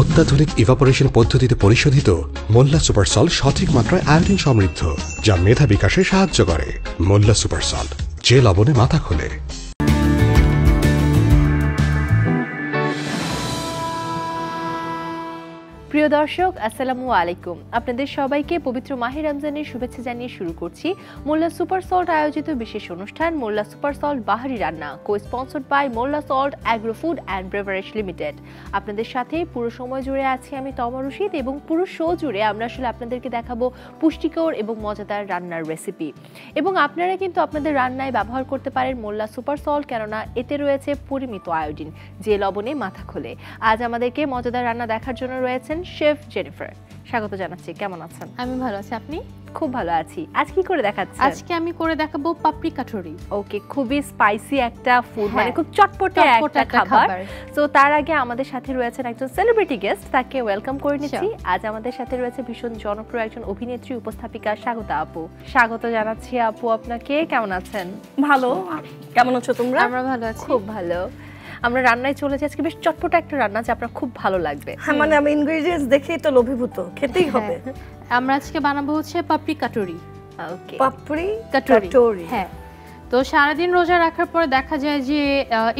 অত্যাধুনিক ইভাপোরেশন পদ্ধতিতে পরিশোধিত মোল্লা সুপার সল্ট সঠিক মাত্রায় আয়োডিন সমৃদ্ধ, যা মেধা বিকাশে সাহায্য করে। মোল্লা সুপার সল্ট, যে লবণে মাথা খোলে। প্রিয় দর্শক, আসসালামু আলাইকুম। আপনাদের সবাইকে পবিত্র মাহে রমজানের শুভেচ্ছা জানিয়ে শুরু করছি মোল্লা সুপার সল্ট আয়োজিত বিশেষ অনুষ্ঠান মোল্লা সুপার সল্ট বাহারি রান্না, co sponsored by Molla salt agro food and beverage limited. আপনাদের সাথে পুরো সময় জুড়ে আছি আমি তমা রশিদ, এবং পুরো শো জুড়ে আমরা আসলে আপনাদেরকে দেখাবো পুষ্টিকর এবং মজাদার রান্নার রেসিপি। এবং আপনারা কিন্তু আপনাদের রান্নায় ব্যবহার করতে পারেন মোল্লা সুপার সল্ট, কেননা এতে রয়েছে পরিমিত আয়োডিন, যে লবণে মাথা খোলে। আজ আমাদেরকে মজাদার রান্না দেখার জন্য রয়েছেন শেফ জেনিফার। স্বাগত জানাচ্ছি। কেমন আছেন? আমি ভালো আছি, আপনি? খুব ভালো আছি। আজ কি করে দেখাচ্ছেন? আজকে আমি করে দেখাবো পাপড়ি কাঠুরি। ওকে, খুবই স্পাইসি একটা ফুড, মানে খুব চটপটে একটা খাবার। সো তার আগে আমাদের সাথে রয়েছেন একজন সেলিব্রিটি গেস্ট, তাকে ওয়েলকাম করে নিচ্ছি। আজ আমাদের সাথে রয়েছে ভীষণ জনপ্রিয় একজন অভিনেত্রী, উপস্থাপিকা স্বাগতা আপু। স্বাগত জানাচ্ছি আপু আপনাকে। কেমন আছেন? ভালো। কেমন আছো তোমরা? আমরা ভালো আছি। খুব ভালো। আমরা রান্নায় চলে যাচ্ছি, বেশ চটপটা একটা রান্না যা আপনার খুব ভালো লাগবে। হ্যাঁ, মানে আমি ইনগ্রেডিয়েন্টস দেখেই তো লোভীভূত, খেতেই হবে। আমরা আজকে বানাবো হচ্ছে পাপড়ি কাঠুরি। ওকে, পাপড়ি কাঠুরি। হ্যাঁ, তো সারাদিন রোজা রাখার পরে দেখা যায় যে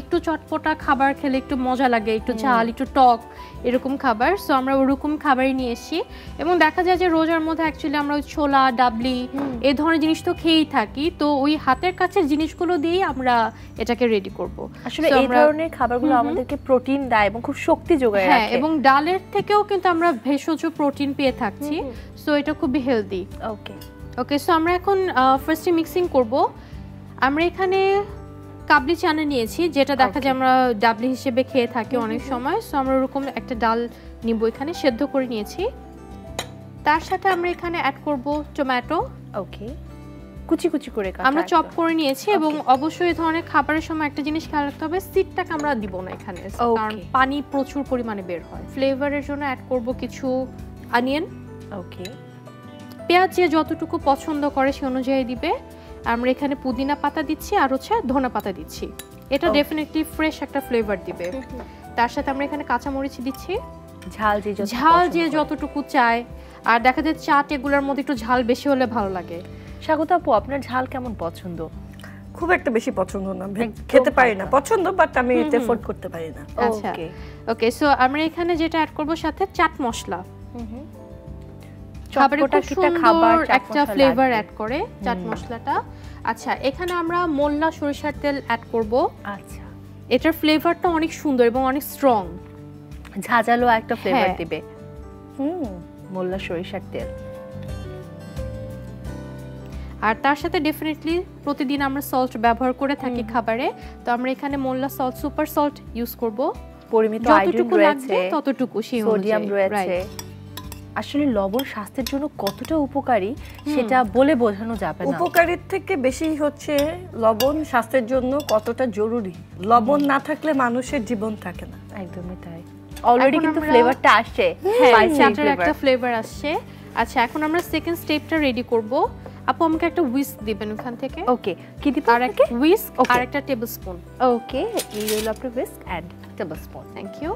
একটু চটপটা খাবার খেলে একটু মজা লাগে, একটু ঝাল, একটু টক, এরকম খাবার। সো আমরা ওরকম খাবারই নিয়ে এসেছি। এবং দেখা যায় যে রোজার মধ্যে অ্যাকচুয়ালি আমরা ওই ছোলা, ডাবলি এই ধরনের জিনিস তো খেয়েই থাকি, তো ওই হাতের কাছের জিনিসগুলো দিয়েই আমরা এটাকে রেডি করব। আসলে এই ধরনের খাবারগুলো আমাদেরকে প্রোটিন দেয় এবং খুব শক্তি যোগায় রাখে। হ্যাঁ, এবং ডালের থেকেও কিন্তু আমরা ভেষজ প্রোটিন পেয়ে থাকছি। সো এটা খুবই হেলদি। ওকে, সো আমরা এখন ফার্স্টে মিক্সিং করব। আমরা এখানে কাবলি চানা নিয়েছি, যেটা দেখা যায় আমরা ডাবলি হিসেবে খেয়ে থাকি অনেক সময়। সো আমরা ওরকম একটা ডাল নিব, এখানে সেদ্ধ করে নিয়েছি। তার সাথে আমরা এখানে অ্যাড করব টমেটো। ওকে, কুচি কুচি করে আমরা চপ করে নিয়েছি। এবং অবশ্যই এই ধরনের খাবারের সময় একটা জিনিস খেয়াল রাখতে হবে, সিডটাকে আমরা দিব না এখানে, কারণ পানি প্রচুর পরিমাণে বের হয়। ফ্লেভারের জন্য অ্যাড করব কিছু অনিয়ন। ওকে, পেঁয়াজ যে যতটুকু পছন্দ করে সে অনুযায়ী দিবে। আমরা এখানে পুদিনা পাতা দিচ্ছি আর হচ্ছে ধনে পাতা দিচ্ছি, এটা ডেফিনেটলি ফ্রেশ একটা ফ্লেভার দিবে। তার সাথে আমরা এখানে কাঁচামরিচ দিচ্ছি, ঝাল যে যতটুকু চায়। আর দেখা যায় চাট এগুলোর মধ্যে একটু ঝাল বেশি হলে ভালো লাগে। স্বাগত আপু, আপনার ঝাল কেমন পছন্দ? খুব একটা বেশি পছন্দ না, খেতে পারি না, পছন্দ বাট আমি এটা এফোর্ড করতে পারি না। আচ্ছা, ওকে, সো আমরা এখানে যেটা অ্যাড করব সাথে চাট মশলা। খাবার একটা ফ্লেভার অ্যাড করে চাট মশলাটা। আচ্ছা, এখানে আমরা মোল্লা সরিষার তেল অ্যাড করব। আচ্ছা, এটার ফ্লেভারটা অনেক সুন্দর এবং অনেক স্ট্রং, ঝাঁঝালো একটা ফ্লেভার দিবে। মোল্লা সরিষার তেল। আর তার সাথে ডেফিনেটলি প্রতিদিন আমরা সল্ট ব্যবহার করে থাকি খাবারে, তো আমরা এখানে মোল্লা সল্ট সুপার সল্ট ইউজ করব। পরিমিত আয়োডিন রয়েছে, ততটুকু, সোডিয়াম রয়েছে। আসলে লবণ স্বাস্থ্যের জন্য কতটা উপকারী সেটা বলে বোঝানো যাবে না। উপকারীর থেকে বেশি হচ্ছে লবণ স্বাস্থ্যের জন্য কতটা জরুরি। লবণ না থাকলে মানুষের জীবন থাকে না। একদমই তাই। অলরেডি কিন্তু ফ্লেভারটা আসছে, চাটের একটা ফ্লেভার আসছে। আচ্ছা, এখন আমরা সেকেন্ড স্টেপটা রেডি করব। আপু আমাকে একটা হুইস্ক দিবেন ওখান থেকে। ওকে, কি দিব? আর একটা হুইস্ক আর একটা টেবিলস্পুন। ওকে, এই হলো আপনার whisk and tablespoon. Thank you.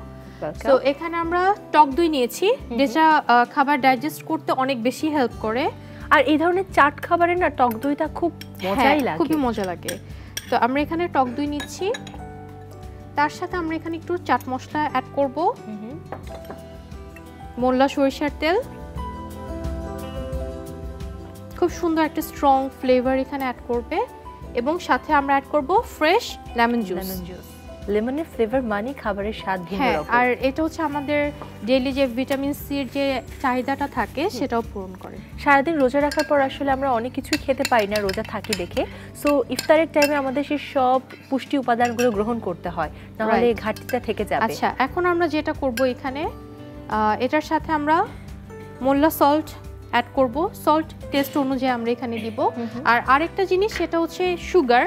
So এখানে আমরা টক দই নিয়েছি, যেটা খাবার ডাইজেস্ট করতে অনেক বেশি হেল্প করে। আর এই ধরনের চাট খাবারে না টক দইটা খুব মজাই লাগে, খুবই মজা লাগে। তো আমরা এখানে টক দই নিচ্ছি, তার সাথে আমরা এখানে একটু চাট মশলা অ্যাড করব, মোল্লা সরিষার তেল, খুব সুন্দর একটা স্ট্রং ফ্লেভার এখানে অ্যাড করবে। এবং সাথে আমরা অ্যাড করব ফ্রেশ লেমন জুস। লেমনের ফ্লেভার মানে খাবারের স্বাদ ভিন্ন রকম। আর এটা হচ্ছে আমাদের ডেইলি যে ভিটামিন সি এর যে চাহিদাটা থাকে সেটাও পূরণ করে। সারাদিন রোজা রাখার পর আসলে আমরা অনেক কিছু খেতে পারি না রোজা থাকি দেখে। সো ইফতারের টাইমে আমাদের সেই সব পুষ্টি উপাদানগুলো গ্রহণ করতে হয়, নাহলে ঘাটতিটা থেকে যাবে। আচ্ছা, এখন আমরা যেটা করব এখানে এটার সাথে আমরা মোল্লা সল্ট অ্যাড করব। সল্ট টেস্ট অনুযায়ী আমরা এখানে দিব। আর আরেকটা জিনিস সেটা হচ্ছে সুগার।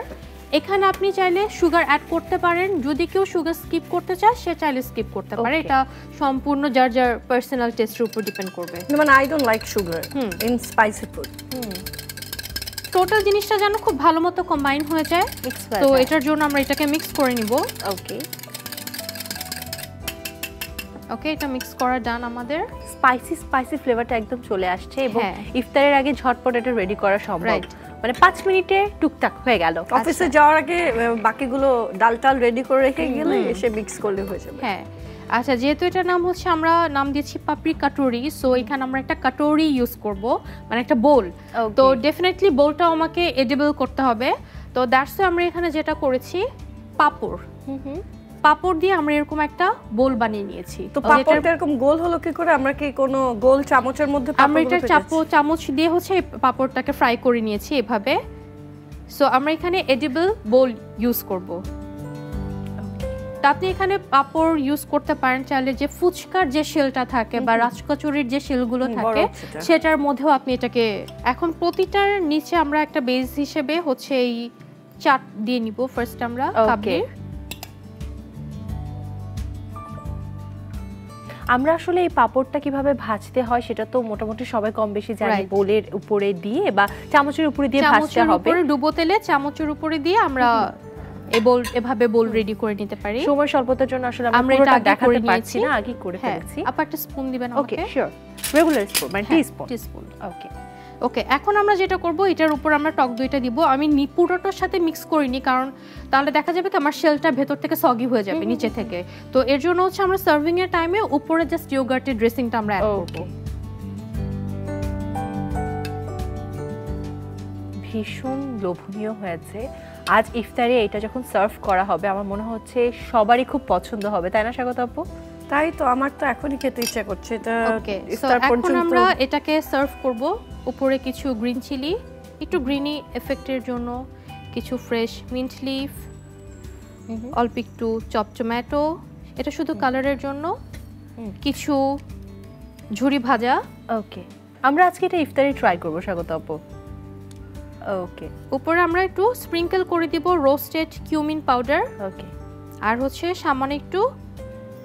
এখানে আপনি চাইলে সুগার অ্যাড করতে পারেন, যদি কেউ সুগার স্কিপ করতে চায় সে চাইলে স্কিপ করতে পারে। এটা সম্পূর্ণ যার যার পার্সোনাল টেস্টের উপর ডিপেন্ড করবে। মানে I don't like sugar in spicy food. Total জিনিসটা যেন খুব ভালো মতো কম্বাইন হয়ে যায়, তো এটার জন্য আমরা এটাকে মিক্স করে নিব। ওকে, ওকে, এটা মিক্স করা ডান আমাদের। স্পাইসি ফ্লেভারটা একদম চলে আসছে এবং ইফতারের আগে ঝটপট এটা রেডি করা সম্ভব। মানে 5 মিনিটে টুকটাক হয়ে গেল। অফিসে যাওয়ার আগে বাকিগুলো ডাল রেডি করে রেখে গেলে এসে মিক্স করলে হয়ে যাবে। হ্যাঁ, আচ্ছা, যেহেতু এটা নাম হচ্ছে, আমরা নাম দিয়েছি পাপড়ি কাটোরি, সো এখানে আমরা একটা কাটোরি ইউজ করব, মানে একটা বোল। তো ডেফিনেটলি বোলটা আমাকে এডিবল করতে হবে। তো দ্যাটস আমরা এখানে যেটা করেছি, পাপড় দিয়ে আমরা এরকম একটা বোল বানিয়ে নিয়েছি। তো পাপড়টা এরকম গোল হলো কি করে? আমরা কি কোনো গোল চামচের মধ্যে আমরা এটা চামচ দিয়ে হচ্ছে পাপড়টাকে ফ্রাই করে নিয়েছি এভাবে। সো আমরা এখানে এডিবল বোল ইউজ করব। আপনি এখানে পাপড় ইউজ করতে পারেন, চাইলে যে ফুচকার যে শেলটা থাকে বা রাজকচুরির যে শেলগুলো থাকে সেটার মধ্যেও আপনি এটাকে। এখন প্রতিটার নিচে আমরা একটা বেস হিসেবে হচ্ছে এই চাট দিয়ে নিব। ফার্স্ট আমরা কাবলির, আমরা আসলে এই পাপড়টা কিভাবে ভাজতে হয় সেটা তো মোটামুটি সবাই কম বেশি জানি। বোলের উপরে দিয়ে বা চামচের উপরে দিয়ে ভাজতে হবে। ডুবো তেলে চামচের উপরে দিয়ে আমরা এভাবে বোল রেডি করে নিতে পারি। সময় স্বল্পতার জন্য আসলে আমরা এটা দেখাতে পারছি না, আগে করে ফেলেছি। আপনি একটা স্পুন দিবেন আমাকে। ওকে, শিওর। রেগুলার স্পুন, মানে টিস্পুন। ওকে, এখন আমরা যেটা করব, এটার উপর আমরা টক দইটা দিব। আমি পুরোটার সাথে মিক্স করিনি, কারণ তাহলে দেখা যাবে কি আমার শেলটা ভেতর থেকে সগি হয়ে যাবে নিচে থেকে। তো এর জন্য হচ্ছে আমরা সার্ভিং এর টাইমে উপরে জাস্ট ইয়োগার্টের ড্রেসিংটা আমরা অ্যাড করব। ভীষণ লোভনীয় হয়েছে। আজ ইফতারে এটা যখন সার্ভ করা হবে আমার মনে হচ্ছে সবারই খুব পছন্দ হবে, তাই না স্বাগত আপু? তাই তো, আমার তো এখনই খেতে ইচ্ছা করছে এটা। এখন আমরা এটাকে সার্ভ করব। উপরে কিছু গ্রিন চিলি, একটু গ্রিনি এফেক্টের জন্য কিছু ফ্রেশ মিন্ট লিফ, অল্প একটু চপ টমেটো, এটা শুধু কালারের জন্য, কিছু ঝুরি ভাজা। ওকে, আমরা আজকে এটা ইফতারে ট্রাই করব স্বাগত আপু। ওকে, উপরে আমরা একটু স্প্রিংকেল করে দিব রোস্টেড কিউমিন পাউডার। ওকে, আর হচ্ছে সামান্য একটু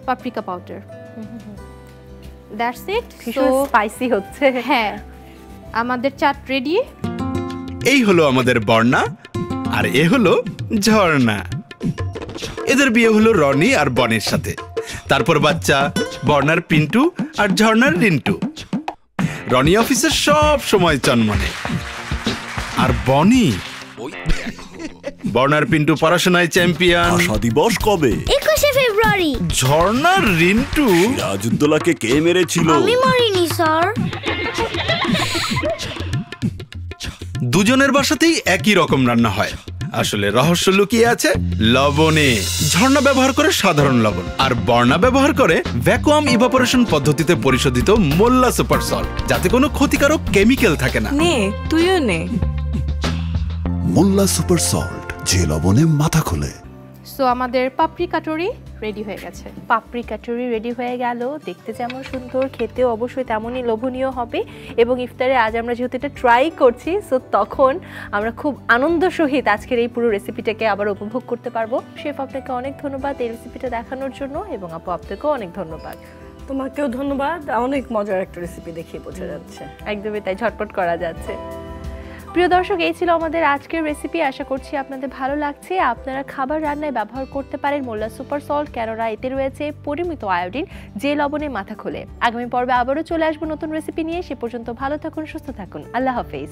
পাপরিকা পাউডার। That's it. ভীষণ স্পাইসি হচ্ছে। হ্যাঁ, আমাদের চাট রেডি। এই হলো আমাদের বর্ণা, আর এ হলো ঝর্ণা। এদের বিয়ে হলো রনি আর বনের সাথে। তারপর বাচ্চা বর্ণার পিন্টু আর ঝর্ণার রিন্টু। রনি অফিসের সব সময় চনমনে, আর বনি বর্ণার পিন্টু পড়াশোনায় চ্যাম্পিয়ন। ভাষা দিবস কবে? 21শে ফেব্রুয়ারি। ঝর্ণার রিন্টু সিরাজউদ্দৌলাকে কে মেরেছিল? আমি মারিনি স্যার। দুজনের বাসাতেই একই রকম রান্না হয়। আসলে রহস্য লুকিয়ে আছে লবণে। ঝর্ণা ব্যবহার করে সাধারণ লবণ, আর বর্ণা ব্যবহার করে ভ্যাকুয়াম ইভাপোরেশন পদ্ধতিতে পরিশোধিত মোল্লা সুপার সল্ট, যাতে কোনো ক্ষতিকারক কেমিক্যাল থাকে না। নে, তুইও নে। মোল্লা সুপার সল্ট, যে লবণে মাথা খোলে। সো আমাদের পাপড়ি কাটোরি রেডি হয়ে গেছে। পাপড়ি কাটোরি রেডি হয়ে গেল। দেখতে যেমন সুন্দর, খেতেও অবশ্যই তেমনই লোভনীয় হবে। এবং ইফতারে আজ আমরা যেহেতু এটা ট্রাই করছি, সো তখন আমরা খুব আনন্দ সহিত আজকের এই পুরো রেসিপিটাকে আবার উপভোগ করতে পারবো। শেফ, আপনাকে অনেক ধন্যবাদ এই রেসিপিটা দেখানোর জন্য, এবং আপু আপনাকেও অনেক ধন্যবাদ। তোমাকেও ধন্যবাদ। অনেক মজার একটা রেসিপি দেখিয়ে বোঝা যাচ্ছে। একদমই তাই, ঝটপট করা যাচ্ছে। প্রিয় দর্শক, এই ছিল আমাদের আজকের রেসিপি। আশা করছি আপনাদের ভালো লাগছে। আপনারা খাবার রান্নায় ব্যবহার করতে পারেন মোল্লা সুপার সল্ট, কেননা এতে রয়েছে পরিমিত আয়োডিন, যে লবণে মাথা খোলে। আগামী পর্বে আবারও চলে আসবো নতুন রেসিপি নিয়ে। সে পর্যন্ত ভালো থাকুন, সুস্থ থাকুন। আল্লাহ হাফেজ।